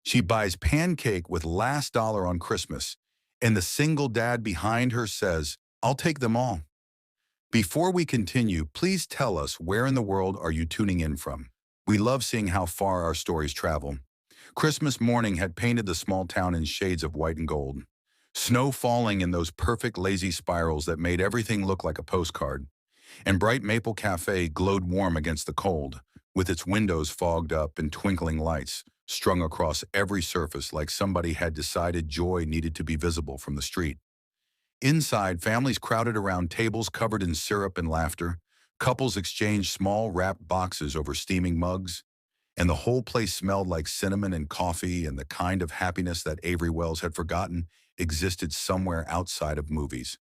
She buys Pancake with last dollar on Christmas, and the single dad behind her says, "I'll take them all." Before we continue, please tell us where in the world are you tuning in from? We love seeing how far our stories travel. Christmas morning had painted the small town in shades of white and gold. Snow falling in those perfect lazy spirals that made everything look like a postcard. And Bright Maple Cafe glowed warm against the cold, with its windows fogged up and twinkling lights strung across every surface like somebody had decided joy needed to be visible from the street. Inside, families crowded around tables covered in syrup and laughter. Couples exchanged small wrapped boxes over steaming mugs, and the whole place smelled like cinnamon and coffee and the kind of happiness that Avery Wells had forgotten existed somewhere outside of movies.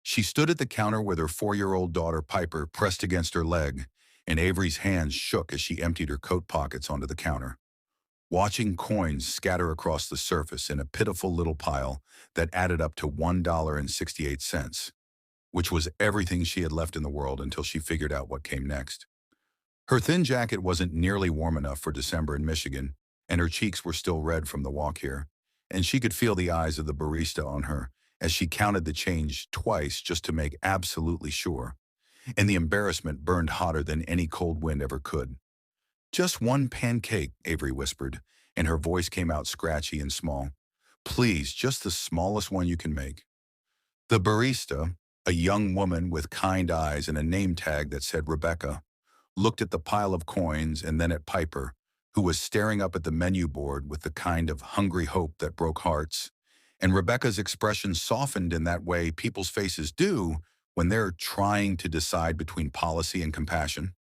She stood at the counter with her 4-year-old daughter Piper pressed against her leg, and Avery's hands shook as she emptied her coat pockets onto the counter, watching coins scatter across the surface in a pitiful little pile that added up to $1.68, which was everything she had left in the world until she figured out what came next. Her thin jacket wasn't nearly warm enough for December in Michigan, and her cheeks were still red from the walk here, and she could feel the eyes of the barista on her as she counted the change twice just to make absolutely sure, and the embarrassment burned hotter than any cold wind ever could. "Just one pancake," Avery whispered, and her voice came out scratchy and small. "Please, just the smallest one you can make." The barista, a young woman with kind eyes and a name tag that said Rebecca, looked at the pile of coins and then at Piper, who was staring up at the menu board with the kind of hungry hope that broke hearts. And Rebecca's expression softened in that way people's faces do when they're trying to decide between policy and compassion.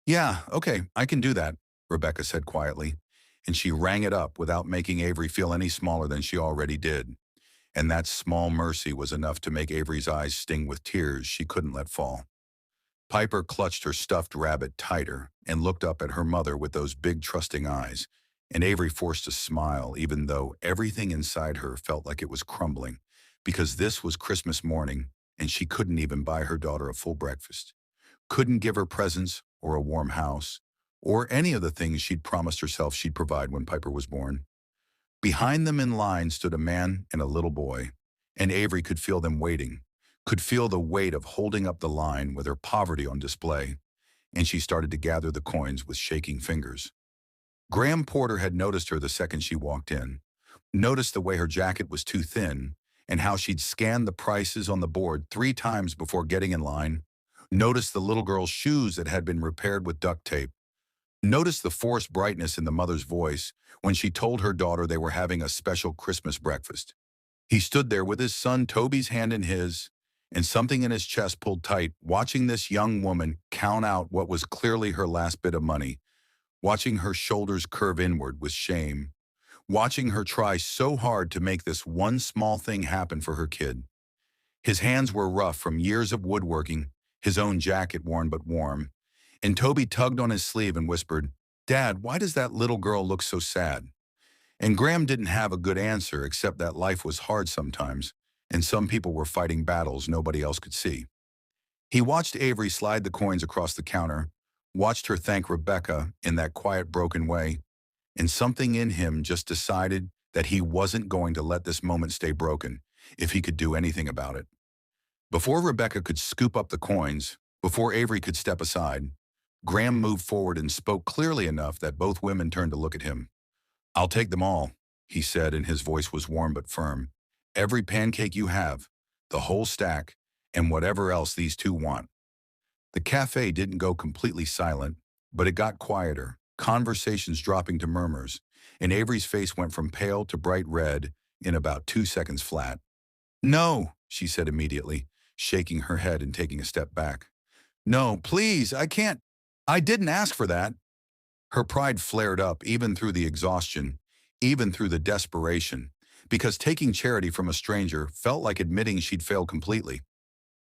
"Yeah, okay, I can do that," Rebecca said quietly, and she rang it up without making Avery feel any smaller than she already did. And that small mercy was enough to make Avery's eyes sting with tears she couldn't let fall. Piper clutched her stuffed rabbit tighter and looked up at her mother with those big trusting eyes, and Avery forced a smile even though everything inside her felt like it was crumbling, because this was Christmas morning and she couldn't even buy her daughter a full breakfast, couldn't give her presents or a warm house, or any of the things she'd promised herself she'd provide when Piper was born. Behind them in line stood a man and a little boy, and Avery could feel them waiting, could feel the weight of holding up the line with her poverty on display, and she started to gather the coins with shaking fingers. Graham Porter had noticed her the second she walked in, noticed the way her jacket was too thin, and how she'd scanned the prices on the board 3 times before getting in line, noticed the little girl's shoes that had been repaired with duct tape, noticed the forced brightness in the mother's voice when she told her daughter they were having a special Christmas breakfast. He stood there with his son Toby's hand in his, and something in his chest pulled tight, watching this young woman count out what was clearly her last bit of money, watching her shoulders curve inward with shame, watching her try so hard to make this one small thing happen for her kid. His hands were rough from years of woodworking, his own jacket worn but warm, and Toby tugged on his sleeve and whispered, "Dad, why does that little girl look so sad?" And Graham didn't have a good answer except that life was hard sometimes, and some people were fighting battles nobody else could see. He watched Avery slide the coins across the counter, watched her thank Rebecca in that quiet, broken way, and something in him just decided that he wasn't going to let this moment stay broken if he could do anything about it. Before Rebecca could scoop up the coins, before Avery could step aside, Graham moved forward and spoke clearly enough that both women turned to look at him. "I'll take them all," he said, and his voice was warm but firm. "Every pancake you have, the whole stack, and whatever else these two want." The cafe didn't go completely silent, but it got quieter, conversations dropping to murmurs, and Avery's face went from pale to bright red in about 2 seconds flat. "No," she said immediately, shaking her head and taking a step back. "No, please, I can't. I didn't ask for that." Her pride flared up even through the exhaustion, even through the desperation, because taking charity from a stranger felt like admitting she'd failed completely.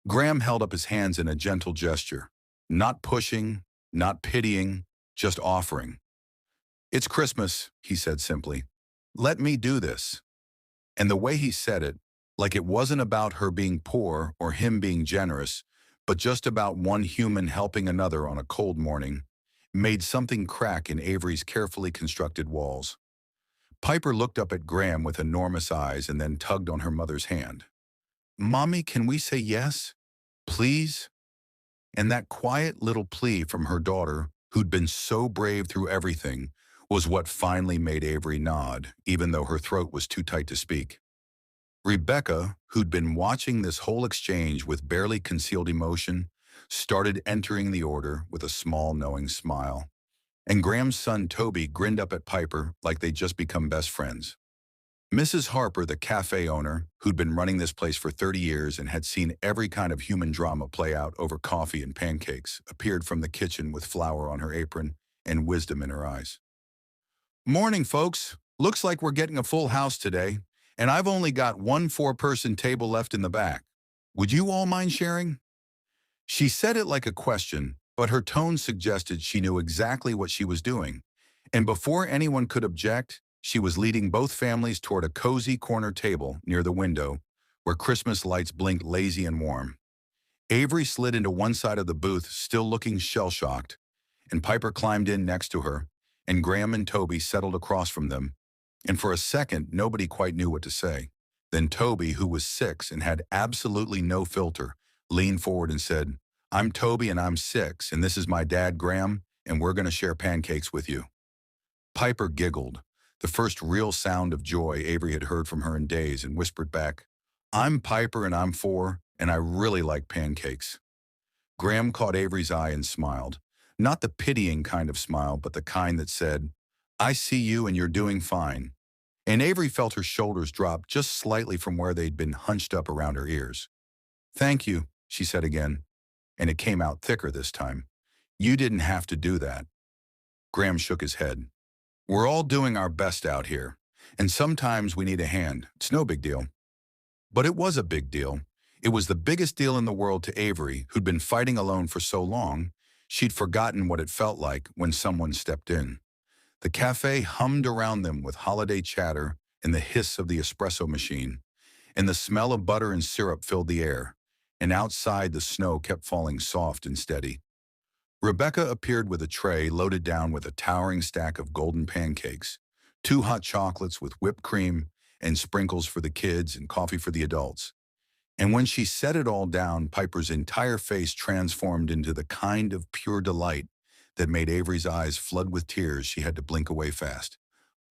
Graham held up his hands in a gentle gesture, not pushing, not pitying, just offering. "It's Christmas," he said simply. "Let me do this." And the way he said it, like it wasn't about her being poor or him being generous, but just about one human helping another on a cold morning, made something crack in Avery's carefully constructed walls. Piper looked up at Graham with enormous eyes and then tugged on her mother's hand. "Mommy, can we say yes? Please?" And that quiet little plea from her daughter, who'd been so brave through everything, was what finally made Avery nod, even though her throat was too tight to speak. Rebecca, who'd been watching this whole exchange with barely concealed emotion, started entering the order with a small, knowing smile. And Graham's son Toby grinned up at Piper like they'd just become best friends. Mrs. Harper, the cafe owner, who'd been running this place for 30 years and had seen every kind of human drama play out over coffee and pancakes, appeared from the kitchen with flour on her apron and wisdom in her eyes. "Morning, folks. Looks like we're getting a full house today, and I've only got one four-person table left in the back. Would you all mind sharing?" She said it like a question, but her tone suggested she knew exactly what she was doing. And before anyone could object, she was leading both families toward a cozy corner table near the window, where Christmas lights blinked lazy and warm. Avery slid into one side of the booth, still looking shell-shocked, and Piper climbed in next to her, and Graham and Toby settled across from them. And for a second, nobody quite knew what to say. Then Toby, who was 6 and had absolutely no filter, leaned forward and said, "I'm Toby and I'm 6, and this is my dad, Graham, and we're going to share pancakes with you." Piper giggled, the first real sound of joy Avery had heard from her in days, and whispered back, "I'm Piper and I'm 4, and I really like pancakes." Graham caught Avery's eye and smiled. Not the pitying kind of smile, but the kind that said, "I see you and you're doing fine." And Avery felt her shoulders drop just slightly from where they'd been hunched up around her ears. "Thank you," she said again, and it came out thicker this time. "You didn't have to do that." Graham shook his head. "We're all doing our best out here, and sometimes we need a hand. It's no big deal." But it was a big deal. It was the biggest deal in the world to Avery, who'd been fighting alone for so long, she'd forgotten what it felt like when someone stepped in. The cafe hummed around them with holiday chatter and the hiss of the espresso machine, and the smell of butter and syrup filled the air, and outside the snow kept falling soft and steady. Rebecca appeared with a tray loaded down with a towering stack of golden pancakes, 2 hot chocolates with whipped cream and sprinkles for the kids and coffee for the adults. And when she set it all down, Piper's entire face transformed into the kind of pure delight that made Avery's eyes flood with tears she had to blink away fast.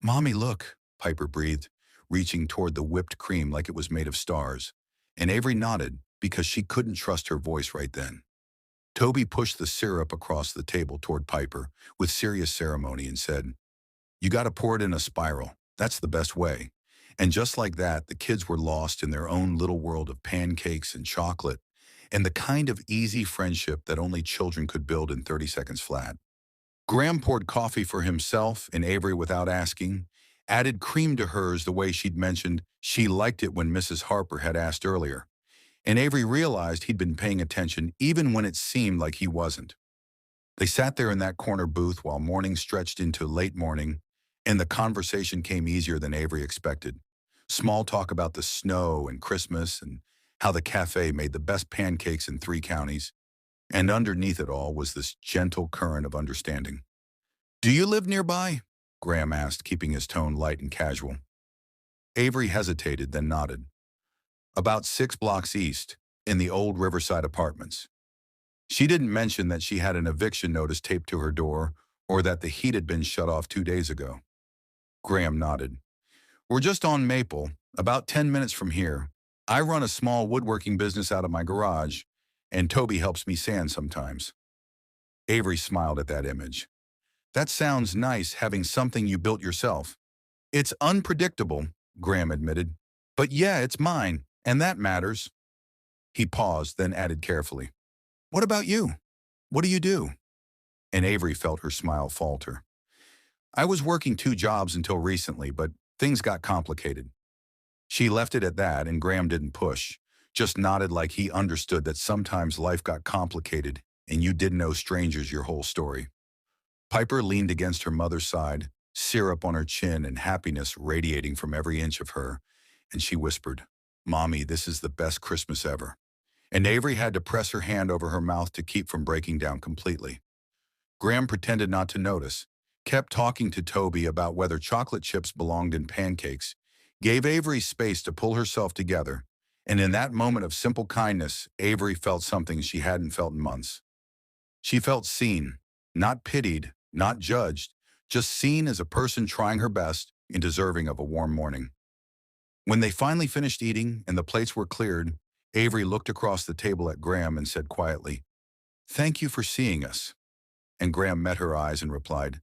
"Mommy, look," Piper breathed, reaching toward the whipped cream like it was made of stars. And Avery nodded, because she couldn't trust her voice right then. Toby pushed the syrup across the table toward Piper with serious ceremony and said, "You got to pour it in a spiral. That's the best way." And just like that, the kids were lost in their own little world of pancakes and chocolate, and the kind of easy friendship that only children could build in 30 seconds flat. Graham poured coffee for himself and Avery without asking, added cream to hers the way she'd mentioned she liked it when Mrs. Harper had asked earlier. And Avery realized he'd been paying attention even when it seemed like he wasn't. They sat there in that corner booth while morning stretched into late morning, and the conversation came easier than Avery expected. Small talk about the snow and Christmas and how the cafe made the best pancakes in 3 counties, and underneath it all was this gentle current of understanding. "Do you live nearby?" Graham asked, keeping his tone light and casual. Avery hesitated, then nodded. "About 6 blocks east, in the old Riverside apartments." She didn't mention that she had an eviction notice taped to her door or that the heat had been shut off 2 days ago. Graham nodded. "We're just on Maple, about 10 minutes from here. I run a small woodworking business out of my garage, and Toby helps me sand sometimes." Avery smiled at that image. "That sounds nice, having something you built yourself." "It's unpredictable," Graham admitted. "But yeah, it's mine, and that matters." He paused, then added carefully, "What about you? What do you do?" And Avery felt her smile falter. "I was working 2 jobs until recently, but things got complicated." She left it at that, and Graham didn't push, just nodded like he understood that sometimes life got complicated and you didn't know strangers your whole story. Piper leaned against her mother's side, syrup on her chin and happiness radiating from every inch of her, and she whispered, "Mommy, this is the best Christmas ever." And Avery had to press her hand over her mouth to keep from breaking down completely. Graham pretended not to notice. kept talking to Toby about whether chocolate chips belonged in pancakes, gave Avery space to pull herself together, and in that moment of simple kindness, Avery felt something she hadn't felt in months. She felt seen, not pitied, not judged, just seen as a person trying her best and deserving of a warm morning. When they finally finished eating and the plates were cleared, Avery looked across the table at Graham and said quietly, "Thank you for seeing us." And Graham met her eyes and replied,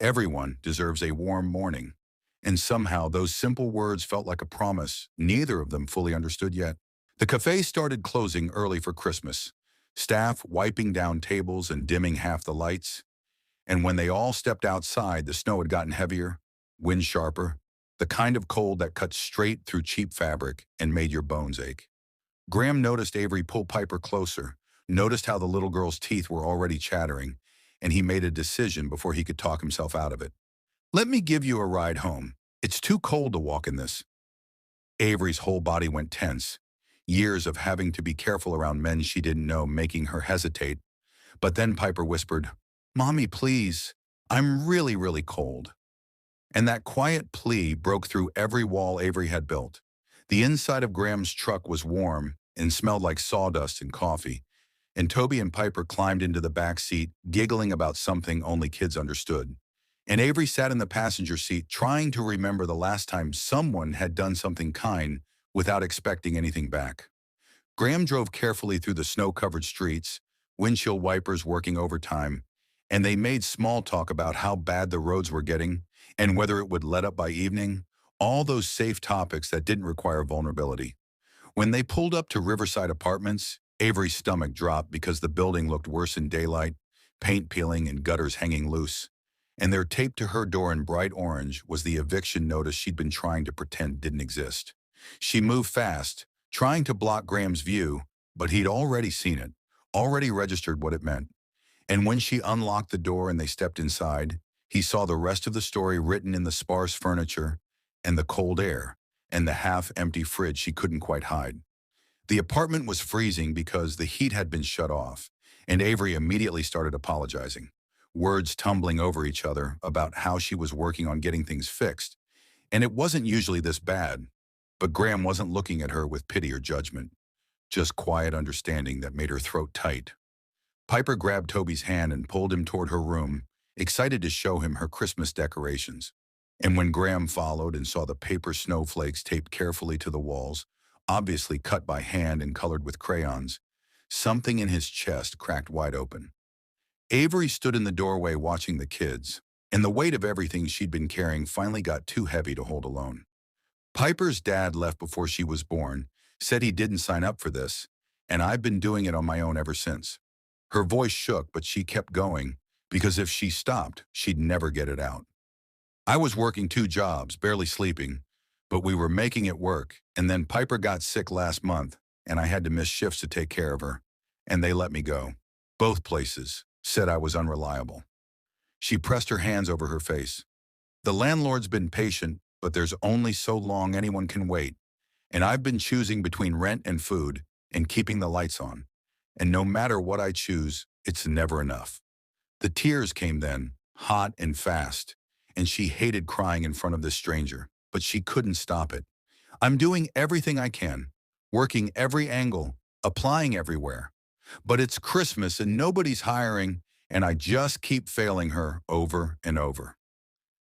"Everyone deserves a warm morning." And somehow those simple words felt like a promise neither of them fully understood yet. The cafe started closing early for Christmas, staff wiping down tables and dimming half the lights. And when they all stepped outside, the snow had gotten heavier, wind sharper, the kind of cold that cut straight through cheap fabric and made your bones ache. Graham noticed Avery pull Piper closer, noticed how the little girl's teeth were already chattering, and he made a decision before he could talk himself out of it. "Let me give you a ride home. It's too cold to walk in this." Avery's whole body went tense, years of having to be careful around men she didn't know making her hesitate. But then Piper whispered, "Mommy, please. I'm really, really cold." And that quiet plea broke through every wall Avery had built. The inside of Graham's truck was warm and smelled like sawdust and coffee, and Toby and Piper climbed into the back seat, giggling about something only kids understood. And Avery sat in the passenger seat, trying to remember the last time someone had done something kind without expecting anything back. Graham drove carefully through the snow-covered streets, windshield wipers working overtime, and they made small talk about how bad the roads were getting and whether it would let up by evening, all those safe topics that didn't require vulnerability. When they pulled up to Riverside Apartments, Avery's stomach dropped because the building looked worse in daylight, paint peeling and gutters hanging loose. And there taped to her door in bright orange was the eviction notice she'd been trying to pretend didn't exist. She moved fast, trying to block Graham's view, but he'd already seen it, already registered what it meant. And when she unlocked the door and they stepped inside, he saw the rest of the story written in the sparse furniture and the cold air and the half-empty fridge she couldn't quite hide. The apartment was freezing because the heat had been shut off, and Avery immediately started apologizing, words tumbling over each other about how she was working on getting things fixed. And it wasn't usually this bad, but Graham wasn't looking at her with pity or judgment, just quiet understanding that made her throat tight. Piper grabbed Toby's hand and pulled him toward her room, excited to show him her Christmas decorations. And when Graham followed and saw the paper snowflakes taped carefully to the walls, obviously cut by hand and colored with crayons, something in his chest cracked wide open. Avery stood in the doorway watching the kids, and the weight of everything she'd been carrying finally got too heavy to hold alone. Piper's dad left before she was born, said he didn't sign up for this, and I've been doing it on my own ever since. Her voice shook, but she kept going, because if she stopped, she'd never get it out. "I was working 2 jobs, barely sleeping, but we were making it work, and then Piper got sick last month, and I had to miss shifts to take care of her, and they let me go. Both places said I was unreliable." She pressed her hands over her face. "The landlord's been patient, but there's only so long anyone can wait, and I've been choosing between rent and food and keeping the lights on. And no matter what I choose, it's never enough." The tears came then, hot and fast, and she hated crying in front of this stranger, but she couldn't stop it. "I'm doing everything I can, working every angle, applying everywhere. But it's Christmas and nobody's hiring, and I just keep failing her over and over."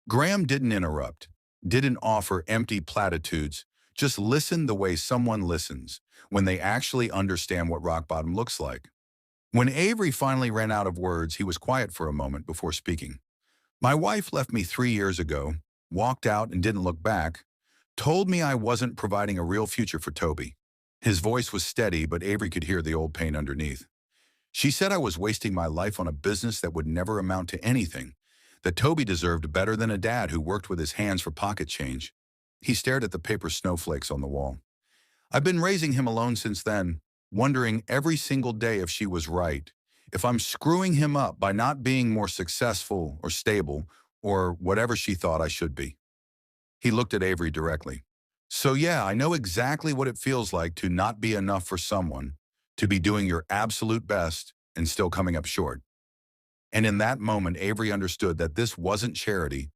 Graham didn't interrupt, didn't offer empty platitudes, just listened the way someone listens when they actually understand what rock bottom looks like. When Avery finally ran out of words, he was quiet for a moment before speaking. "My wife left me 3 years ago, walked out and didn't look back, told me I wasn't providing a real future for Toby." His voice was steady, but Avery could hear the old pain underneath. "She said I was wasting my life on a business that would never amount to anything, that Toby deserved better than a dad who worked with his hands for pocket change." He stared at the paper snowflakes on the wall. "I've been raising him alone since then, wondering every single day if she was right, if I'm screwing him up by not being more successful or stable or whatever she thought I should be." He looked at Avery directly. "So yeah, I know exactly what it feels like to not be enough for someone, to be doing your absolute best and still coming up short." And in that moment, Avery understood that this wasn't charity.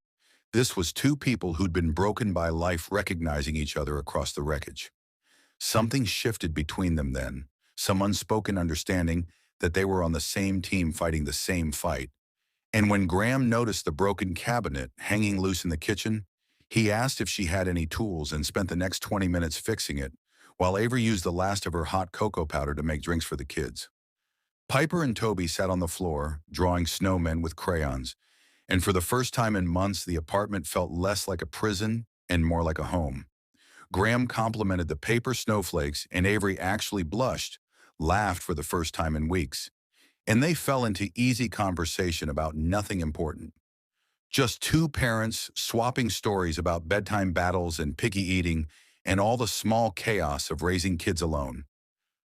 This was two people who'd been broken by life recognizing each other across the wreckage. Something shifted between them then, some unspoken understanding that they were on the same team fighting the same fight. And when Graham noticed the broken cabinet hanging loose in the kitchen, he asked if she had any tools and spent the next 20 minutes fixing it, while Avery used the last of her hot cocoa powder to make drinks for the kids. Piper and Toby sat on the floor, drawing snowmen with crayons, and for the first time in months, the apartment felt less like a prison and more like a home. Graham complimented the paper snowflakes, and Avery actually blushed, laughed for the first time in weeks. And they fell into easy conversation about nothing important. Just two parents swapping stories about bedtime battles and picky eating and all the small chaos of raising kids alone.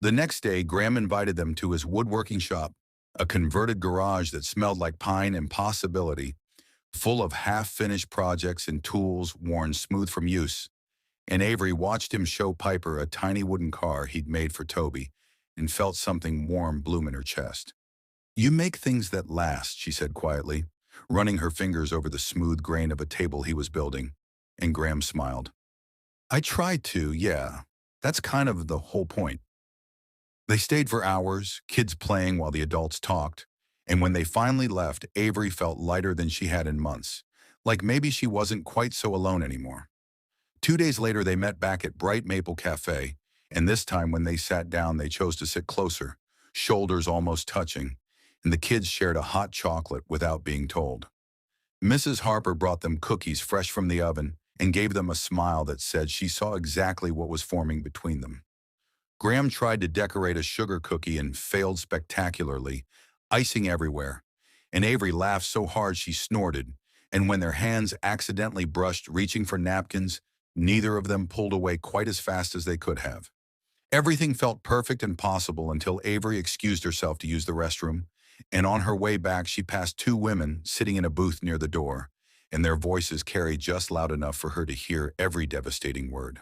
The next day, Graham invited them to his woodworking shop, a converted garage that smelled like pine and possibility, full of half-finished projects and tools worn smooth from use. And Avery watched him show Piper a tiny wooden car he'd made for Toby and felt something warm bloom in her chest. "You make things that last," she said quietly, running her fingers over the smooth grain of a table he was building. And Graham smiled. "I tried to, yeah. That's kind of the whole point." They stayed for hours, kids playing while the adults talked, and when they finally left, Avery felt lighter than she had in months, like maybe she wasn't quite so alone anymore. 2 days later, they met back at Bright Maple Cafe, and this time when they sat down, they chose to sit closer, shoulders almost touching, and the kids shared a hot chocolate without being told. Mrs. Harper brought them cookies fresh from the oven and gave them a smile that said she saw exactly what was forming between them. Graham tried to decorate a sugar cookie and failed spectacularly, icing everywhere, and Avery laughed so hard she snorted, and when their hands accidentally brushed reaching for napkins, neither of them pulled away quite as fast as they could have. Everything felt perfect and possible until Avery excused herself to use the restroom, and on her way back she passed two women sitting in a booth near the door, and their voices carried just loud enough for her to hear every devastating word.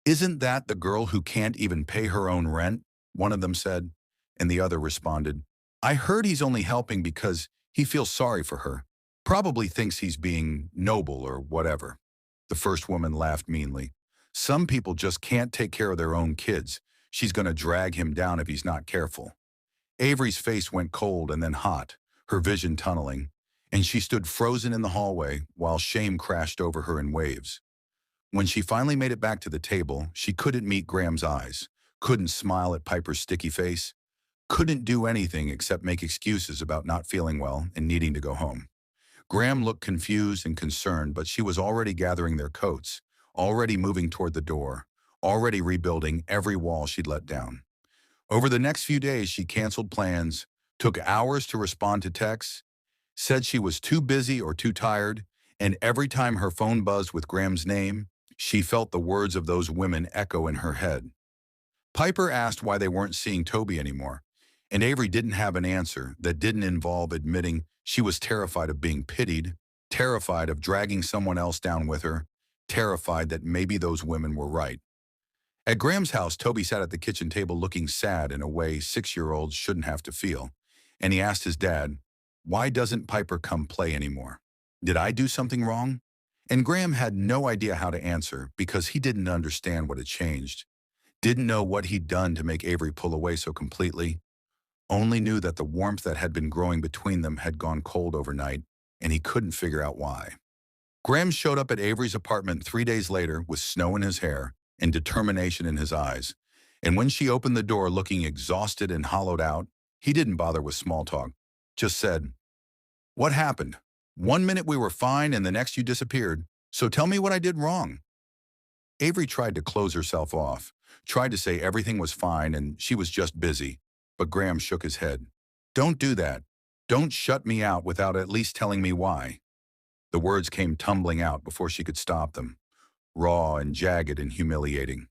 "Isn't that the girl who can't even pay her own rent?" one of them said, and the other responded, "I heard he's only helping because he feels sorry for her. Probably thinks he's being noble or whatever." The first woman laughed meanly. "Some people just can't take care of their own kids. She's going to drag him down if he's not careful." Avery's face went cold and then hot, her vision tunneling, and she stood frozen in the hallway while shame crashed over her in waves. When she finally made it back to the table, she couldn't meet Graham's eyes, couldn't smile at Piper's sticky face, couldn't do anything except make excuses about not feeling well and needing to go home. Graham looked confused and concerned, but she was already gathering their coats, already moving toward the door, already rebuilding every wall she'd let down. Over the next few days, she canceled plans, took hours to respond to texts, said she was too busy or too tired, and every time her phone buzzed with Graham's name, she felt the words of those women echo in her head. Piper asked why they weren't seeing Toby anymore, and Avery didn't have an answer that didn't involve admitting she was terrified of being pitied, terrified of dragging someone else down with her, terrified that maybe those women were right. At Graham's house, Toby sat at the kitchen table looking sad in a way 6-year-olds shouldn't have to feel, and he asked his dad, "Why doesn't Piper come play anymore? Did I do something wrong?" And Graham had no idea how to answer because he didn't understand what had changed, didn't know what he'd done to make Avery pull away so completely, only knew that the warmth that had been growing between them had gone cold overnight, and he couldn't figure out why. Graham showed up at Avery's apartment 3 days later with snow in his hair and determination in his eyes, and when she opened the door looking exhausted and hollowed out, he didn't bother with small talk, just said, "What happened? 1 minute we were fine and the next you disappeared, so tell me what I did wrong." Avery tried to close herself off, tried to say everything was fine and she was just busy, but Graham shook his head. "Don't do that. Don't shut me out without at least telling me why." The words came tumbling out before she could stop them, raw and jagged and humiliating.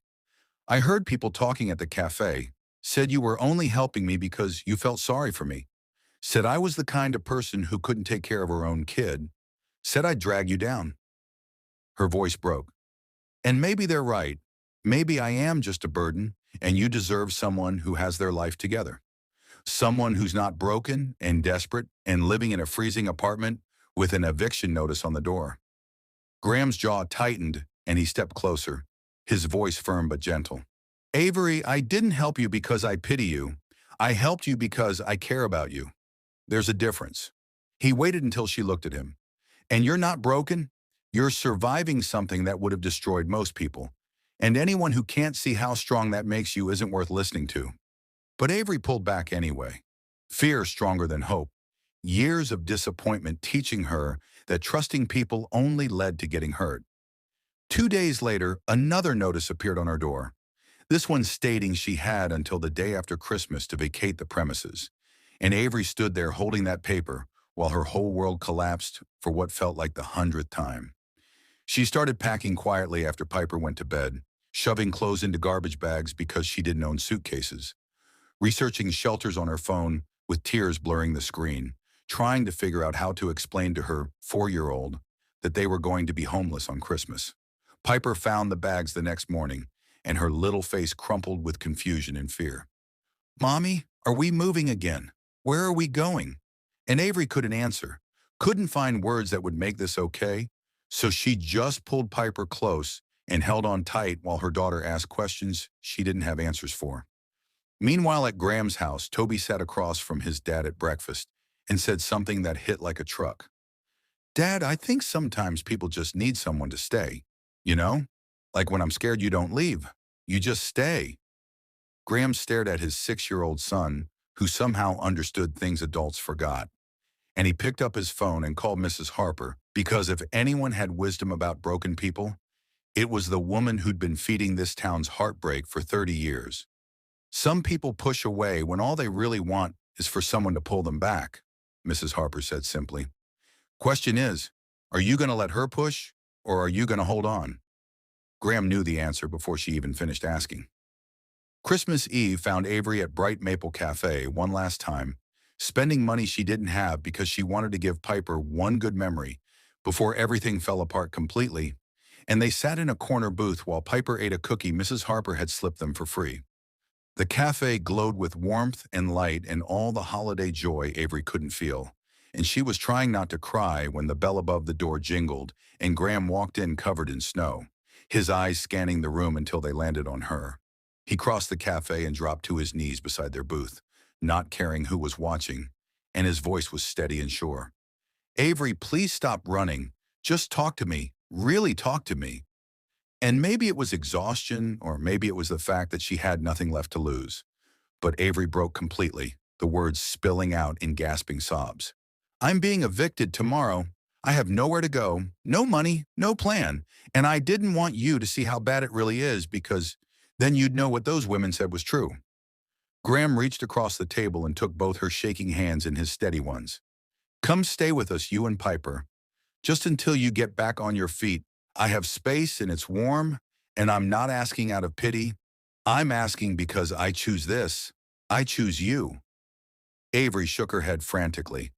"I heard people talking at the cafe, said you were only helping me because you felt sorry for me, said I was the kind of person who couldn't take care of her own kid, said I'd drag you down." Her voice broke. "And maybe they're right. Maybe I am just a burden, and you deserve someone who has their life together. Someone who's not broken and desperate and living in a freezing apartment with an eviction notice on the door. Graham's jaw tightened and he stepped closer, his voice firm but gentle. Avery, I didn't help you because I pity you. I helped you because I care about you. There's a difference. He waited until she looked at him. And you're not broken. You're surviving something that would have destroyed most people. And anyone who can't see how strong that makes you isn't worth listening to. But Avery pulled back anyway. Fear stronger than hope. Years of disappointment teaching her that trusting people only led to getting hurt. 2 days later, another notice appeared on her door. This one stating she had until the day after Christmas to vacate the premises. And Avery stood there holding that paper while her whole world collapsed for what felt like the 100th time. She started packing quietly after Piper went to bed, shoving clothes into garbage bags because she didn't own suitcases, researching shelters on her phone with tears blurring the screen, trying to figure out how to explain to her 4-year-old that they were going to be homeless on Christmas. Piper found the bags the next morning, and her little face crumpled with confusion and fear. Mommy, are we moving again? Where are we going? And Avery couldn't answer, couldn't find words that would make this okay, so she just pulled Piper close and held on tight while her daughter asked questions she didn't have answers for. Meanwhile, at Graham's house, Toby sat across from his dad at breakfast and said something that hit like a truck. Dad, I think sometimes people just need someone to stay. You know? Like when I'm scared you don't leave. You just stay. Graham stared at his 6-year-old son, who somehow understood things adults forgot. And he picked up his phone and called Mrs. Harper, because if anyone had wisdom about broken people, it was the woman who'd been feeding this town's heartbreak for 30 years. Some people push away when all they really want is for someone to pull them back, Mrs. Harper said simply. Question is, are you going to let her push, or are you going to hold on? Graham knew the answer before she even finished asking. Christmas Eve found Avery at Bright Maple Cafe one last time, spending money she didn't have because she wanted to give Piper one good memory before everything fell apart completely, and they sat in a corner booth while Piper ate a cookie Mrs. Harper had slipped them for free. The cafe glowed with warmth and light and all the holiday joy Avery couldn't feel, and she was trying not to cry when the bell above the door jingled and Graham walked in covered in snow, his eyes scanning the room until they landed on her. He crossed the cafe and dropped to his knees beside their booth, not caring who was watching, and his voice was steady and sure. Avery, please stop running. Just talk to me. Really talk to me. And maybe it was exhaustion, or maybe it was the fact that she had nothing left to lose. But Avery broke completely, the words spilling out in gasping sobs. I'm being evicted tomorrow. I have nowhere to go, no money, no plan, and I didn't want you to see how bad it really is because then you'd know what those women said was true. Graham reached across the table and took both her shaking hands in his steady ones. Come stay with us, you and Piper. Just until you get back on your feet. I have space and it's warm, and I'm not asking out of pity. I'm asking because I choose this. I choose you. Avery shook her head frantically.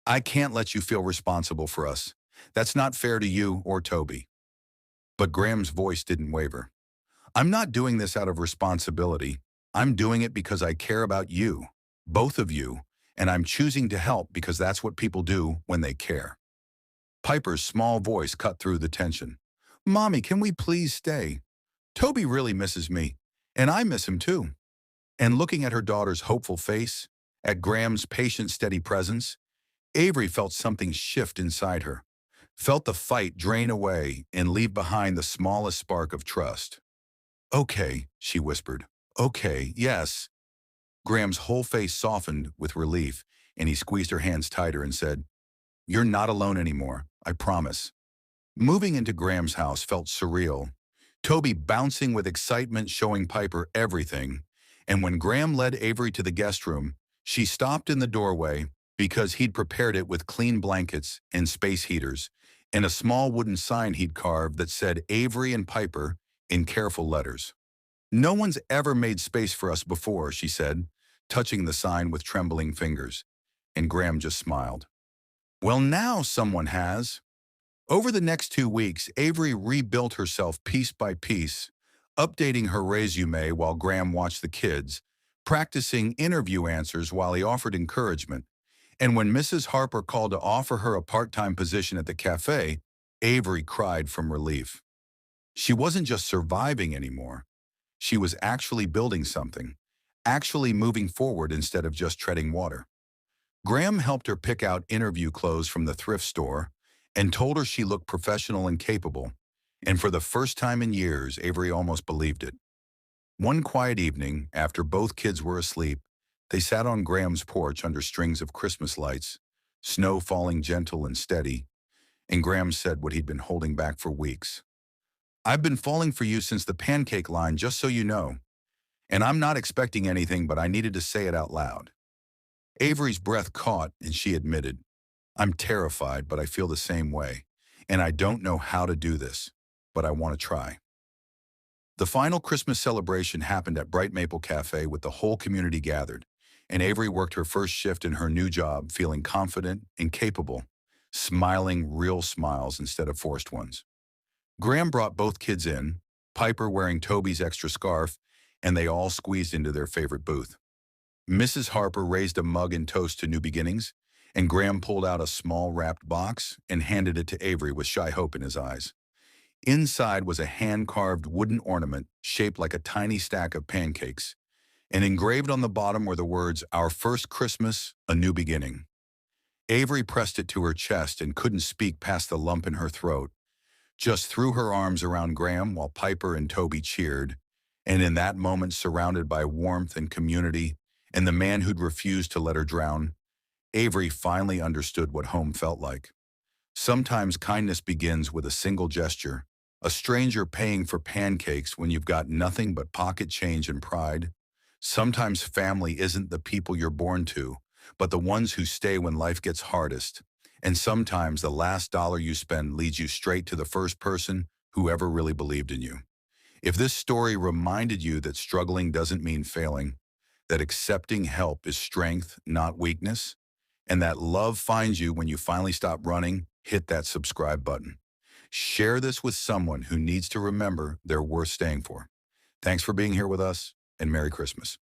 I can't let you feel responsible for us. That's not fair to you or Toby. But Graham's voice didn't waver. I'm not doing this out of responsibility. I'm doing it because I care about you, both of you, and I'm choosing to help because that's what people do when they care. Piper's small voice cut through the tension. Mommy, can we please stay? Toby really misses me, and I miss him too. And looking at her daughter's hopeful face, at Graham's patient, steady presence, Avery felt something shift inside her, felt the fight drain away and leave behind the smallest spark of trust. Okay, she whispered. Okay, yes. Graham's whole face softened with relief, and he squeezed her hands tighter and said, You're not alone anymore, I promise. Moving into Graham's house felt surreal, Toby bouncing with excitement showing Piper everything, and when Graham led Avery to the guest room, she stopped in the doorway because he'd prepared it with clean blankets and space heaters and a small wooden sign he'd carved that said Avery and Piper in careful letters. No one's ever made space for us before, she said, touching the sign with trembling fingers, and Graham just smiled. Well, now someone has. Over the next 2 weeks, Avery rebuilt herself piece by piece, updating her resume while Graham watched the kids, practicing interview answers while he offered encouragement. And when Mrs. Harper called to offer her a part-time position at the cafe, Avery cried from relief. She wasn't just surviving anymore. She was actually building something, actually moving forward instead of just treading water. Graham helped her pick out interview clothes from the thrift store and told her she looked professional and capable. And for the first time in years, Avery almost believed it. One quiet evening, after both kids were asleep, they sat on Graham's porch under strings of Christmas lights, snow falling gentle and steady, and Graham said what he'd been holding back for weeks. "I've been falling for you since the Pancake line, just so you know. And I'm not expecting anything, but I needed to say it out loud." Avery's breath caught, and she admitted, "I'm terrified, but I feel the same way. And I don't know how to do this, but I want to try." The final Christmas celebration happened at Bright Maple Cafe with the whole community gathered, and Avery worked her first shift in her new job feeling confident and capable, smiling real smiles instead of forced ones. Graham brought both kids in, Piper wearing Toby's extra scarf, and they all squeezed into their favorite booth. Mrs. Harper raised a mug and toast to new beginnings, and Graham pulled out a small wrapped box and handed it to Avery with shy hope in his eyes. Inside was a hand-carved wooden ornament shaped like a tiny stack of pancakes, and engraved on the bottom were the words, "Our first Christmas, a new beginning." Avery pressed it to her chest and couldn't speak past the lump in her throat, just threw her arms around Graham while Piper and Toby cheered, and in that moment, surrounded by warmth and community, and the man who'd refused to let her drown, Avery finally understood what home felt like. Sometimes kindness begins with a single gesture, a stranger paying for pancakes when you've got nothing but pocket change and pride. Sometimes family isn't the people you're born to, but the ones who stay when life gets hardest. And sometimes the last dollar you spend leads you straight to the first person who ever really believed in you. If this story reminded you that struggling doesn't mean failing, that accepting help is strength, not weakness, and that love finds you when you finally stop running, hit that subscribe button. Share this with someone who needs to remember they're worth staying for. Thanks for being here with us, and Merry Christmas.